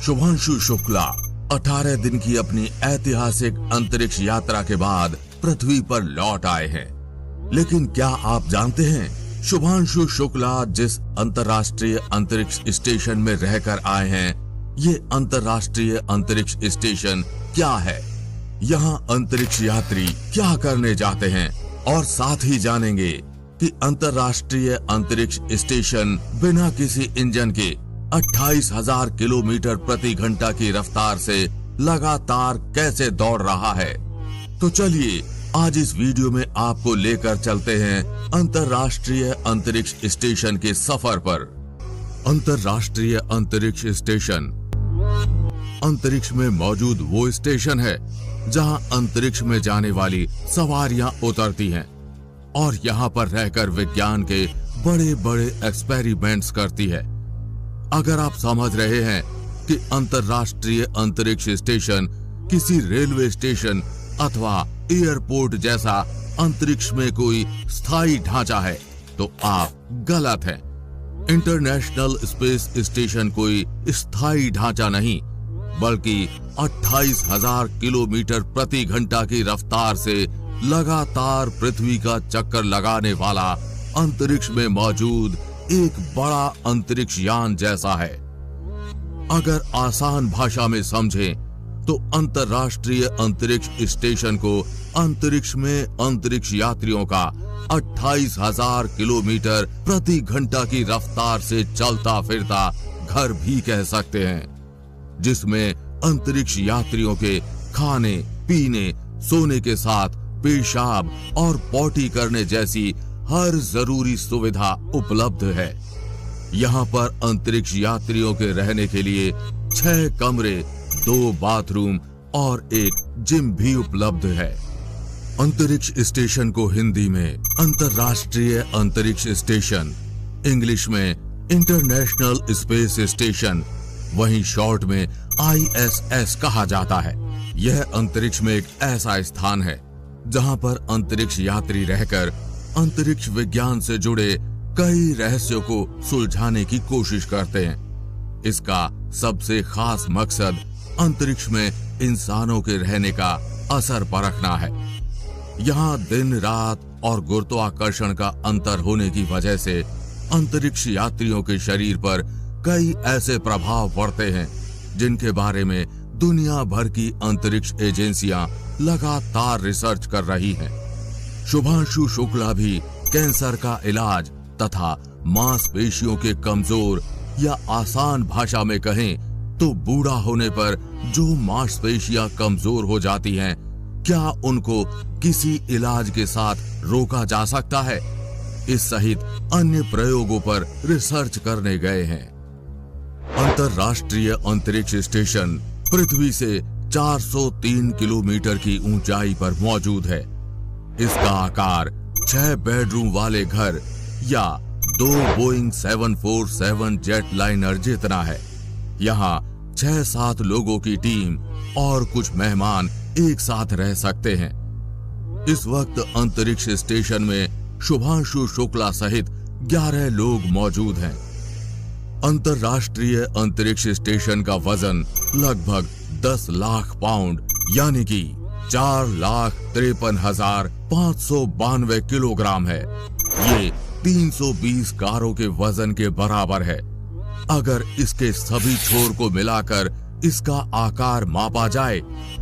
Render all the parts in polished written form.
शुभांशु शुक्ला 18 दिन की अपनी ऐतिहासिक अंतरिक्ष यात्रा के बाद पृथ्वी पर लौट आए हैं। लेकिन क्या आप जानते हैं शुभांशु शुक्ला जिस अंतर्राष्ट्रीय अंतरिक्ष स्टेशन में रहकर आए हैं, ये अंतर्राष्ट्रीय अंतरिक्ष स्टेशन क्या है, यहाँ अंतरिक्ष यात्री क्या करने जाते हैं, और साथ ही जानेंगे कि अंतर्राष्ट्रीय अंतरिक्ष स्टेशन बिना किसी इंजन के 28,000 किलोमीटर प्रति घंटा की रफ्तार से लगातार कैसे दौड़ रहा है। तो चलिए आज इस वीडियो में आपको लेकर चलते हैं अंतर्राष्ट्रीय अंतरिक्ष स्टेशन के सफर पर। अंतर्राष्ट्रीय अंतरिक्ष स्टेशन अंतरिक्ष में मौजूद वो स्टेशन है जहां अंतरिक्ष में जाने वाली सवारियां उतरती हैं और यहां पर रहकर विज्ञान के बड़े बड़े एक्सपेरिमेंट्स करती है। अगर आप समझ रहे हैं कि अंतर्राष्ट्रीय अंतरिक्ष स्टेशन किसी रेलवे स्टेशन अथवा एयरपोर्ट जैसा अंतरिक्ष में कोई स्थायी ढांचा है, तो आप गलत हैं। इंटरनेशनल स्पेस स्टेशन कोई स्थायी ढांचा नहीं, बल्कि 28,000 किलोमीटर प्रति घंटा की रफ्तार से लगातार पृथ्वी का चक्कर लगाने वाला अंतरिक्ष में मौजूद एक बड़ा अंतरिक्ष यान जैसा है। अगर आसान भाषा में समझें तो अंतर्राष्ट्रीय अंतरिक्ष स्टेशन को अंतरिक्ष में अंतरिक्ष यात्रियों का 28,000 किलोमीटर प्रति घंटा की रफ्तार से चलता फिरता घर भी कह सकते हैं, जिसमें अंतरिक्ष यात्रियों के खाने पीने सोने के साथ पेशाब और पॉटी करने जैसी हर जरूरी सुविधा उपलब्ध है। यहाँ पर अंतरिक्ष यात्रियों के रहने के लिए 6 कमरे, 2 बाथरूम और एक जिम भी उपलब्ध है। अंतरिक्ष स्टेशन को हिंदी में अंतर्राष्ट्रीय अंतरिक्ष स्टेशन, इंग्लिश में इंटरनेशनल स्पेस स्टेशन, वहीं शॉर्ट में ISS कहा जाता है। यह अंतरिक्ष में एक ऐसा स्थान है जहां पर अंतरिक्ष यात्री रहकर अंतरिक्ष विज्ञान से जुड़े कई रहस्यों को सुलझाने की कोशिश करते हैं। इसका सबसे खास मकसद अंतरिक्ष में इंसानों के रहने का असर परखना है। यहाँ दिन रात और गुरुत्वाकर्षण का अंतर होने की वजह से अंतरिक्ष यात्रियों के शरीर पर कई ऐसे प्रभाव पड़ते हैं जिनके बारे में दुनिया भर की अंतरिक्ष एजेंसियां लगातार रिसर्च कर रही हैं। शुभांशु शुक्ला भी कैंसर का इलाज तथा मांसपेशियों के कमजोर या आसान भाषा में कहें तो बूढ़ा होने पर जो मांसपेशियां कमजोर हो जाती हैं, क्या उनको किसी इलाज के साथ रोका जा सकता है? इस सहित अन्य प्रयोगों पर रिसर्च करने गए हैं। अंतर्राष्ट्रीय अंतरिक्ष स्टेशन पृथ्वी से 403 किलोमीटर की ऊंचाई पर मौजूद है। इसका आकार 6 बेडरूम वाले घर या 2 बोइंग 747 जेट लाइनर जितना है। यहाँ 6-7 लोगों की टीम और कुछ मेहमान एक साथ रह सकते हैं। इस वक्त अंतरिक्ष स्टेशन में शुभांशु शुक्ला सहित 11 लोग मौजूद हैं। अंतर्राष्ट्रीय अंतरिक्ष स्टेशन का वजन लगभग 10 लाख पाउंड यानी कि 4,53,592 किलोग्राम है। ये 320 कारों के वजन के बराबर है। अगर इसके सभी छोर को मिलाकर इसका आकार मापा जाए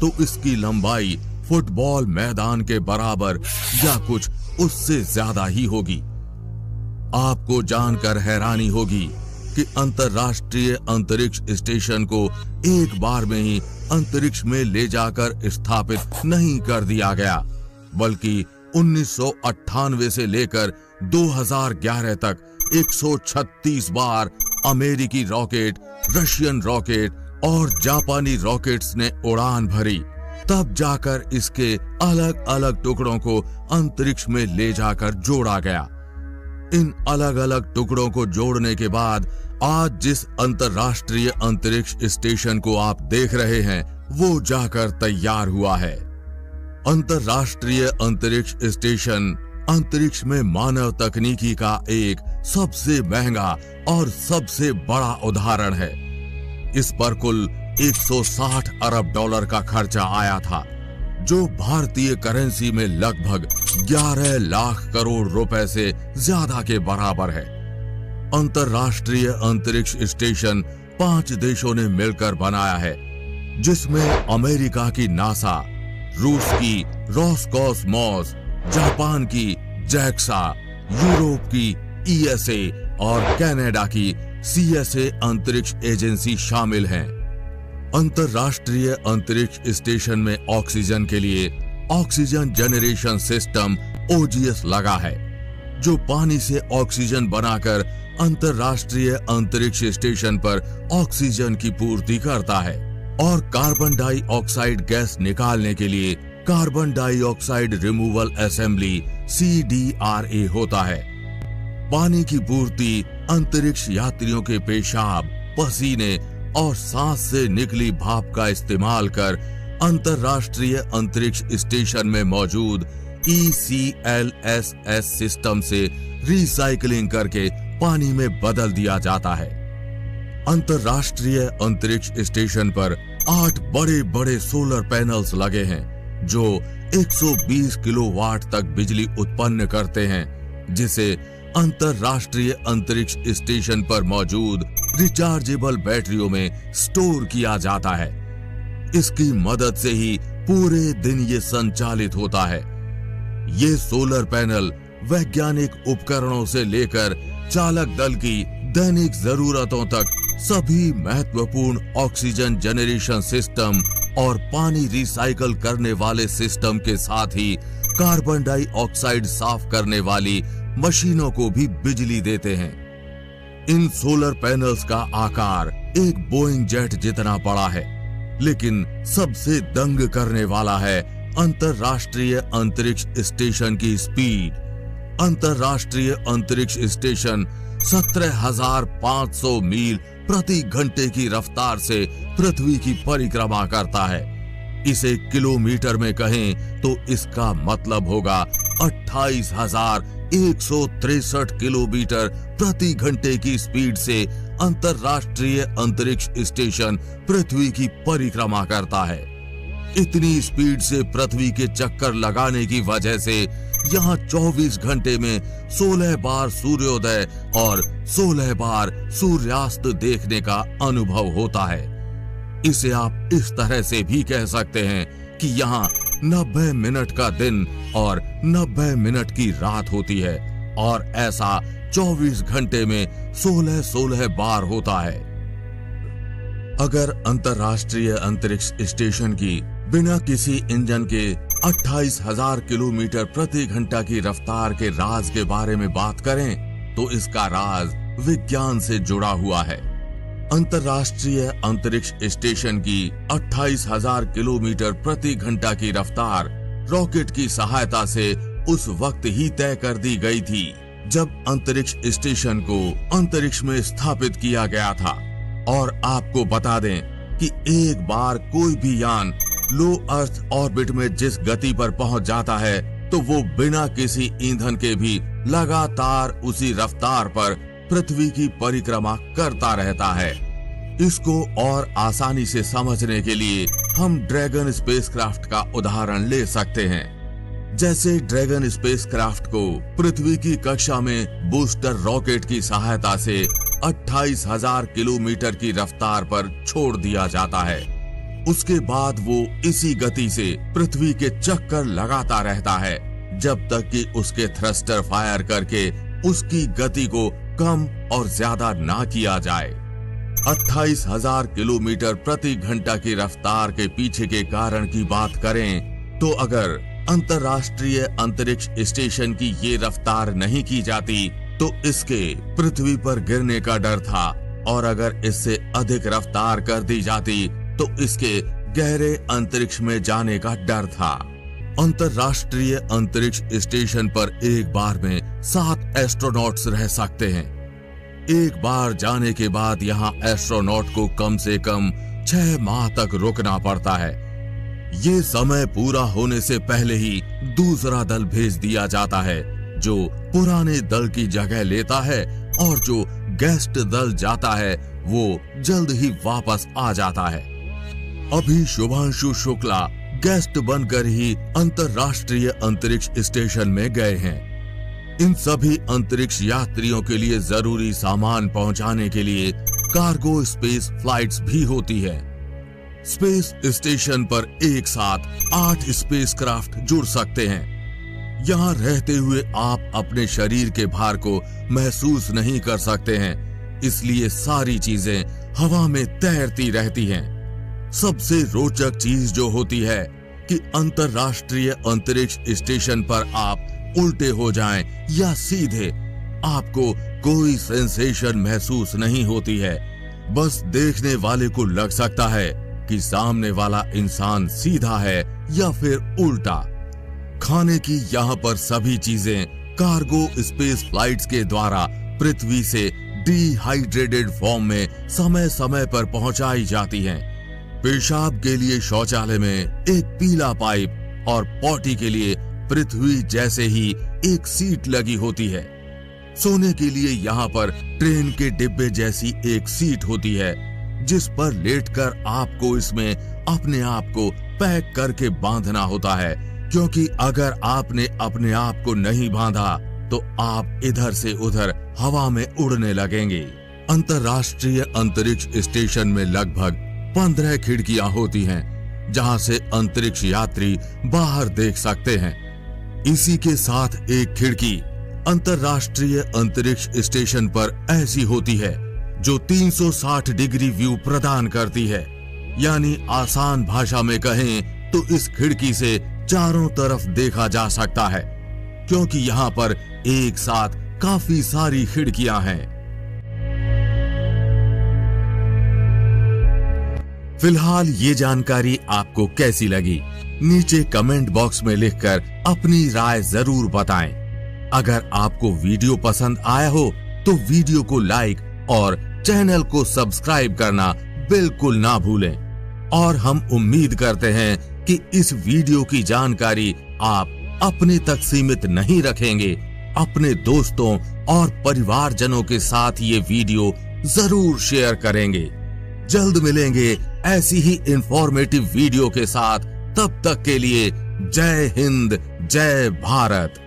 तो इसकी लंबाई फुटबॉल मैदान के बराबर या कुछ उससे ज्यादा ही होगी। आपको जानकर हैरानी होगी कि अंतर्राष्ट्रीय अंतरिक्ष स्टेशन को एक बार में ही अंतरिक्ष में ले जाकर स्थापित नहीं कर दिया गया, बल्कि 1998 से लेकर 2011 तक 136 बार अमेरिकी रॉकेट, रशियन रॉकेट और जापानी रॉकेट्स ने उड़ान भरी। तब जाकर इसके अलग अलग टुकड़ों को अंतरिक्ष में ले जाकर जोड़ा गया। इन अलग अलग टुकड़ों को जोड़ने के बाद आज जिस अंतर्राष्ट्रीय अंतरिक्ष स्टेशन को आप देख रहे हैं वो जाकर तैयार हुआ है। अंतर्राष्ट्रीय अंतरिक्ष स्टेशन अंतरिक्ष में मानव तकनीकी का एक सबसे महंगा और सबसे बड़ा उदाहरण है। इस पर कुल 160 अरब डॉलर का खर्चा आया था, जो भारतीय करेंसी में लगभग 11 लाख करोड़ रुपए से ज्यादा के बराबर है। अंतर्राष्ट्रीय अंतरिक्ष स्टेशन 5 देशों ने मिलकर बनाया है, जिसमें अमेरिका की नासा, रूस की रोसकॉसमॉस, जापान की जैक्सा, यूरोप की ईएसए और कनाडा की सीएसए अंतरिक्ष एजेंसी शामिल हैं। अंतर्राष्ट्रीय अंतरिक्ष स्टेशन में ऑक्सीजन के लिए ऑक्सीजन जनरेशन सिस्टम ओजीएस लगा है, जो पानी से ऑक्सीजन बनाकर अंतर्राष्ट्रीय अंतरिक्ष स्टेशन पर ऑक्सीजन की पूर्ति करता है और कार्बन डाइऑक्साइड गैस निकालने के लिए carbon dioxide removal assembly CDRA होता है। पानी की पूर्ति अंतरिक्ष यात्रियों के पेशाब, पसीने और सांस से निकली भाप का इस्तेमाल कर अंतर्राष्ट्रीय अंतरिक्ष स्टेशन में मौजूद ECLSS सिस्टम से रिसाइकलिंग करके पानी में बदल दिया जाता है। अंतर्राष्ट्रीय अंतरिक्ष स्टेशन पर 8 बड़े बड़े सोलर पैनल्स लगे हैं, जो 120 किलोवाट तक बिजली उत्पन्न करते हैं, जिसे अंतर्राष्ट्रीय अंतरिक्ष स्टेशन पर मौजूद रिचार्जेबल बैटरियों में स्टोर किया जाता है। इसकी मदद से ही पूरे दिन ये संचालित होता है। ये सोलर पैनल वैज्ञानिक उपकरणों से लेकर चालक दल की दैनिक जरूरतों तक सभी महत्वपूर्ण ऑक्सीजन जनरेशन सिस्टम और पानी रिसाइकल करने वाले सिस्टम के साथ ही कार्बन डाइऑक्साइड साफ करने वाली मशीनों को भी बिजली देते हैं। इन सोलर पैनल्स का आकार एक बोइंग जेट जितना बड़ा है, लेकिन सबसे दंग करने वाला है अंतर्राष्ट्रीय अंतरिक्ष स्टेशन की स्पीड। अंतर्राष्ट्रीय अंतरिक्ष स्टेशन 17,500 मील प्रति घंटे की रफ्तार से पृथ्वी की परिक्रमा करता है। इसे किलोमीटर में कहें तो इसका मतलब होगा 28,163 किलोमीटर प्रति घंटे की स्पीड से अंतर्राष्ट्रीय अंतरिक्ष स्टेशन पृथ्वी की परिक्रमा करता है। इतनी स्पीड से पृथ्वी के चक्कर लगाने की वजह से यहाँ 24 घंटे में 16 बार सूर्योदय और 16 बार सूर्यास्त देखने का अनुभव होता है। इसे आप इस तरह से भी कह सकते हैं कि यहाँ 90 मिनट का दिन और 90 मिनट की रात होती है, और ऐसा 24 घंटे में 16-16 बार होता है। अगर अंतर्राष्ट्रीय अंतरिक्ष स्टेशन की बिना किसी इंजन के 28,000 किलोमीटर प्रति घंटा की रफ्तार के राज के बारे में बात करें, तो इसका राज विज्ञान से जुड़ा हुआ है। अंतर्राष्ट्रीय अंतरिक्ष स्टेशन की 28,000 किलोमीटर प्रति घंटा की रफ्तार रॉकेट की सहायता से उस वक्त ही तय कर दी गई थी जब अंतरिक्ष स्टेशन को अंतरिक्ष में स्थापित किया गया था। और आपको बता दें कि एक बार कोई भी यान लो अर्थ ऑर्बिट में जिस गति पर पहुंच जाता है, तो वो बिना किसी ईंधन के भी लगातार उसी रफ्तार पर पृथ्वी की परिक्रमा करता रहता है। इसको और आसानी से समझने के लिए हम ड्रैगन स्पेसक्राफ्ट का उदाहरण ले सकते हैं। जैसे ड्रैगन स्पेसक्राफ्ट को पृथ्वी की कक्षा में बूस्टर रॉकेट की सहायता से 28,000 किलोमीटर की रफ्तार पर छोड़ दिया जाता है, उसके बाद वो इसी गति से पृथ्वी के चक्कर लगाता रहता है जब तक कि उसके थ्रस्टर फायर करके उसकी गति को कम और ज्यादा ना किया जाए। 28,000 किलोमीटर प्रति घंटा की रफ्तार के पीछे के कारण की बात करें, तो अगर अंतर्राष्ट्रीय अंतरिक्ष स्टेशन की ये रफ्तार नहीं की जाती तो इसके पृथ्वी पर गिरने का डर था, और अगर इससे अधिक रफ्तार कर दी जाती तो इसके गहरे अंतरिक्ष में जाने का डर था। अंतर्राष्ट्रीय अंतरिक्ष स्टेशन पर एक बार में 7 एस्ट्रोनॉट्स रह सकते हैं। एक बार जाने के बाद यहाँ एस्ट्रोनॉट को कम से कम 6 माह तक रुकना पड़ता है। ये समय पूरा होने से पहले ही दूसरा दल भेज दिया जाता है, जो पुराने दल की जगह लेता है, और जो गेस्ट दल जाता है वो जल्द ही वापस आ जाता है। अभी शुभांशु शुक्ला गेस्ट बनकर ही अंतरराष्ट्रीय अंतरिक्ष स्टेशन में गए हैं। इन सभी अंतरिक्ष यात्रियों के लिए जरूरी सामान पहुंचाने के लिए कार्गो स्पेस फ्लाइट्स भी होती है। स्पेस स्टेशन पर एक साथ 8 स्पेसक्राफ्ट जुड़ सकते हैं। यहाँ रहते हुए आप अपने शरीर के भार को महसूस नहीं कर सकते हैं, इसलिए सारी चीजें हवा में तैरती रहती हैं। सबसे रोचक चीज जो होती है कि अंतरराष्ट्रीय अंतरिक्ष स्टेशन पर आप उल्टे हो जाएं या सीधे, आपको कोई सेंसेशन महसूस नहीं होती है। बस देखने वाले को लग सकता है कि सामने वाला इंसान सीधा है या फिर उल्टा। खाने की यहाँ पर सभी चीजें कार्गो स्पेस फ्लाइट्स के द्वारा पृथ्वी से डिहाइड्रेटेड फॉर्म में समय समय पर पहुंचाई जाती हैं। पेशाब के लिए शौचालय में एक पीला पाइप और पॉटी के लिए पृथ्वी जैसे ही एक सीट लगी होती है। सोने के लिए यहाँ पर ट्रेन के डिब्बे जैसी एक सीट होती है, जिस पर लेटकर आपको इसमें अपने आप को पैक करके बांधना होता है, क्योंकि अगर आपने अपने आप को नहीं बांधा तो आप इधर से उधर हवा में उड़ने लगेंगे। अंतरराष्ट्रीय अंतरिक्ष स्टेशन में लगभग 15 खिड़कियां होती हैं, जहां से अंतरिक्ष यात्री बाहर देख सकते हैं। इसी के साथ एक खिड़की अंतरराष्ट्रीय अंतरिक्ष स्टेशन पर ऐसी होती है जो 360 डिग्री व्यू प्रदान करती है। यानी आसान भाषा में कहें तो इस खिड़की से चारों तरफ देखा जा सकता है, क्योंकि यहाँ पर एक साथ काफी सारी खिड़कियां हैं। फिलहाल ये जानकारी आपको कैसी लगी? नीचे कमेंट बॉक्स में लिखकर अपनी राय जरूर बताएं। अगर आपको वीडियो पसंद आया हो तो वीडियो को लाइक और चैनल को सब्सक्राइब करना बिल्कुल ना भूलें। और हम उम्मीद करते हैं कि इस वीडियो की जानकारी आप अपने तक सीमित नहीं रखेंगे, अपने दोस्तों और परिवारजनों के साथ ये वीडियो जरूर शेयर करेंगे। जल्द मिलेंगे ऐसी ही इंफॉर्मेटिव वीडियो के साथ। तब तक के लिए जय हिंद, जय भारत।